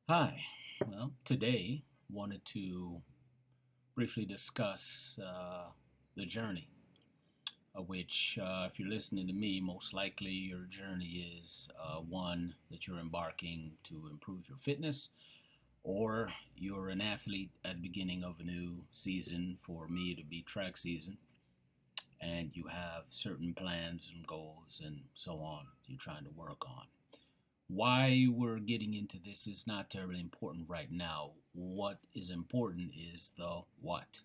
Hi. Well, today wanted to briefly discuss the journey, which, if you're listening to me, most likely your journey is one that you're embarking to improve your fitness, or you're an athlete at the beginning of a new season. For me, to be track season, and you have certain plans and goals and so on you're trying to work on. Why we're getting into this is not terribly important right now. What is important is the what.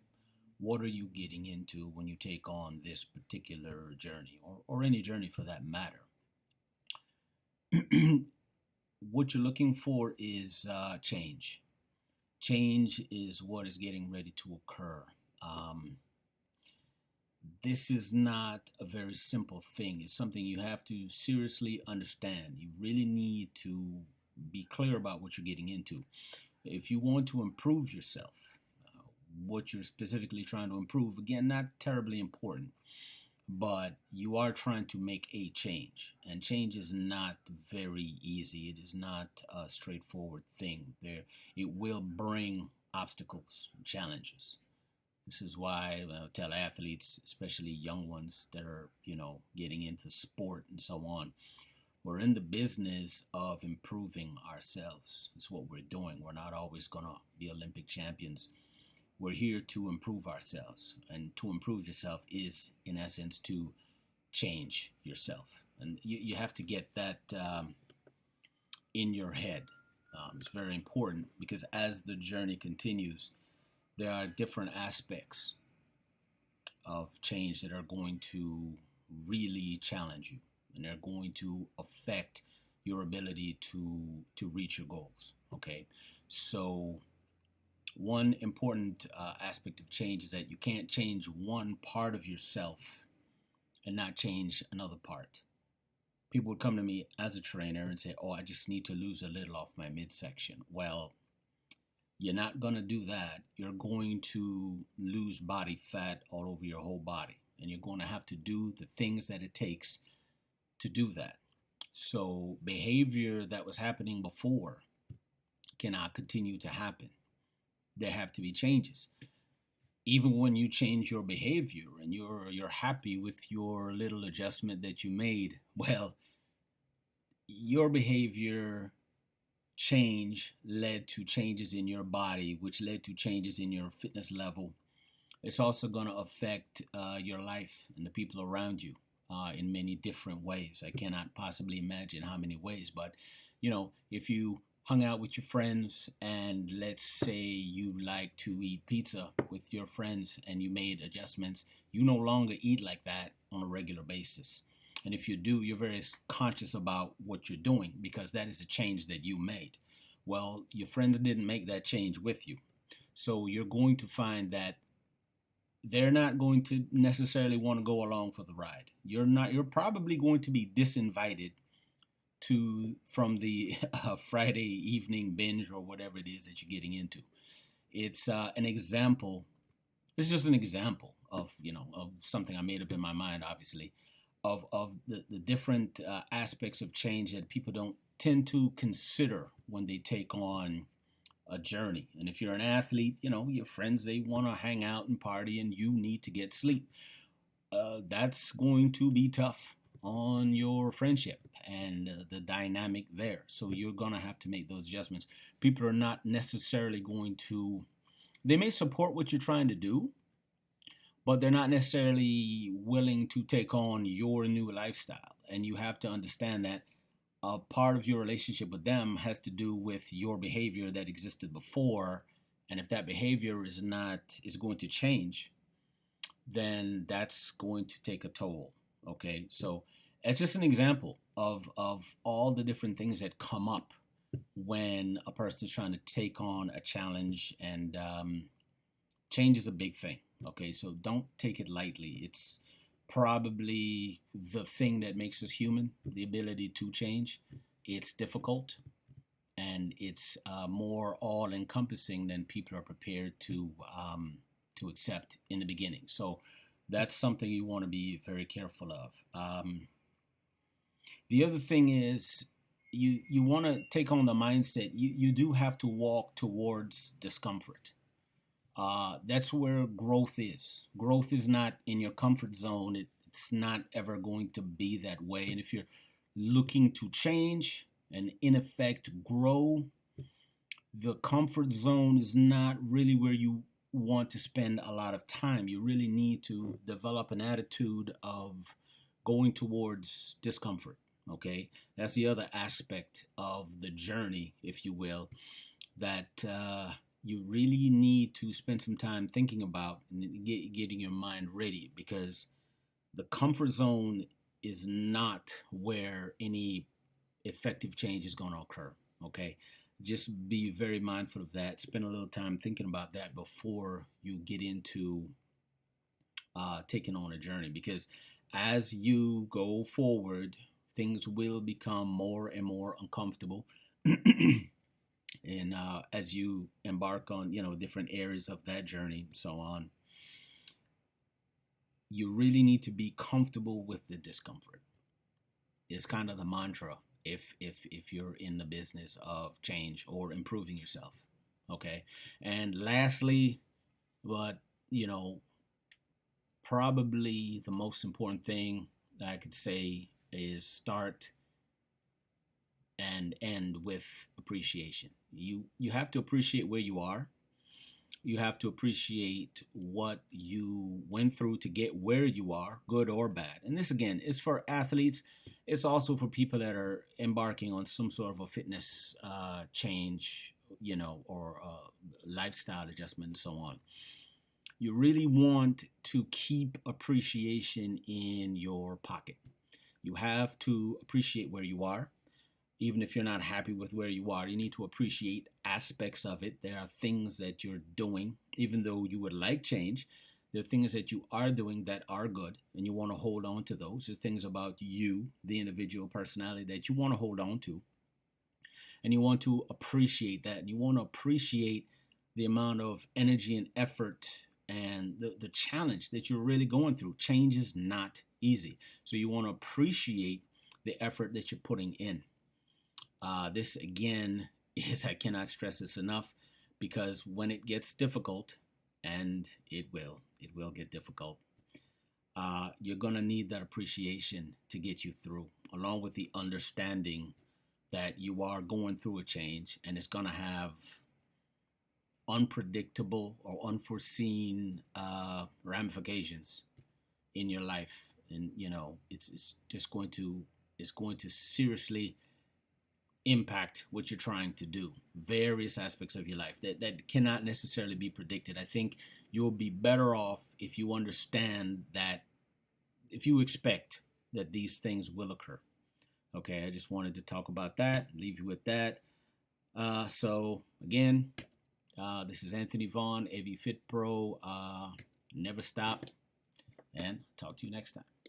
What are you getting into when you take on this particular journey, or any journey for that matter? What you're looking for is change. Change is what is getting ready to occur. Um, this is not a very simple thing. It's something you have to seriously understand. You really need to be clear about what you're getting into. If you want to improve yourself, what you're specifically trying to improve, again, not terribly important, but you are trying to make a change. And change is not very easy. It is not a straightforward thing. It will bring obstacles, challenges. This is why I tell athletes, especially young ones that are, getting into sport and so on, we're in the business of improving ourselves. It's what we're doing. We're not always going to be Olympic champions. We're here to improve ourselves. And to improve yourself is, in essence, to change yourself. And you have to get that in your head. It's very important because as the journey continues, there are different aspects of change that are going to really challenge you, and they're going to affect your ability to reach your goals. Okay, so one important aspect of change is that you can't change one part of yourself and not change another part. People would come to me as a trainer and say, "Oh, I just need to lose a little off my midsection." Well, you're not going to do that. You're going to lose body fat all over your whole body. And you're going to have to do the things that it takes to do that. So, behavior that was happening before cannot continue to happen. There have to be changes. Even when you change your behavior and you're happy with your little adjustment that you made, well, your behavior change led to changes in your body, which led to changes in your fitness level. It's also going to affect your life and the people around you in many different ways. I cannot possibly imagine how many ways, but if you hung out with your friends and let's say you like to eat pizza with your friends and you made adjustments, you no longer eat like that on a regular basis. And if you do, you're very conscious about what you're doing because that is a change that you made. Well, your friends didn't make that change with you. So you're going to find that they're not going to necessarily want to go along for the ride. You're probably going to be disinvited from the Friday evening binge or whatever it is that you're getting into. It's an example. It's just an example of something I made up in my mind, obviously, of the different aspects of change that people don't tend to consider when they take on a journey. And if you're an athlete, your friends, they want to hang out and party and you need to get sleep. That's going to be tough on your friendship and the dynamic there. So you're going to have to make those adjustments. People are not necessarily going to, they may support what you're trying to do, but they're not necessarily willing to take on your new lifestyle. And you have to understand that a part of your relationship with them has to do with your behavior that existed before. And if that behavior is going to change, then that's going to take a toll. Okay, so it's just an example of all the different things that come up when a person is trying to take on a challenge, and change is a big thing. Okay, so don't take it lightly. It's probably the thing that makes us human, the ability to change. It's difficult and it's more all encompassing than people are prepared to accept in the beginning. So that's something you want to be very careful of. The other thing is you want to take on the mindset. You do have to walk towards discomfort. That's where growth is. Growth is not in your comfort zone. It's not ever going to be that way. And if you're looking to change and in effect grow, the comfort zone is not really where you want to spend a lot of time. You really need to develop an attitude of going towards discomfort. Okay, that's the other aspect of the journey, if you will, that you really need to spend some time thinking about and getting your mind ready, because the comfort zone is not where any effective change is going to occur. Okay, just be very mindful of that. Spend a little time thinking about that before you get into taking on a journey, because as you go forward, things will become more and more uncomfortable. And as you embark on, different areas of that journey, and so on, you really need to be comfortable with the discomfort. It's kind of the mantra if you're in the business of change or improving yourself. Okay. And lastly, but probably the most important thing that I could say is start and end with appreciation. You have to appreciate where you are. You have to appreciate what you went through to get where you are, good or bad. And this again is for athletes. It's also for people that are embarking on some sort of a fitness change, or lifestyle adjustment and so on. You really want to keep appreciation in your pocket. You have to appreciate where you are. Even if you're not happy with where you are, you need to appreciate aspects of it. There are things that you're doing, even though you would like change. There are things that you are doing that are good, and you want to hold on to those. There are things about you, the individual personality, that you want to hold on to. And you want to appreciate that. And you want to appreciate the amount of energy and effort and the challenge that you're really going through. Change is not easy. So you want to appreciate the effort that you're putting in. This again is, I cannot stress this enough, because when it gets difficult, and it will get difficult, you're going to need that appreciation to get you through, along with the understanding that you are going through a change and it's going to have unpredictable or unforeseen ramifications in your life. And it's just going to seriously impact what you're trying to do, various aspects of your life that cannot necessarily be predicted. I think you'll be better off if you understand that, if you expect that these things will occur. Okay, I just wanted to talk about that, leave you with that. So again, this is Anthony Vaughn, AV Fit Pro. Never stop, and talk to you next time.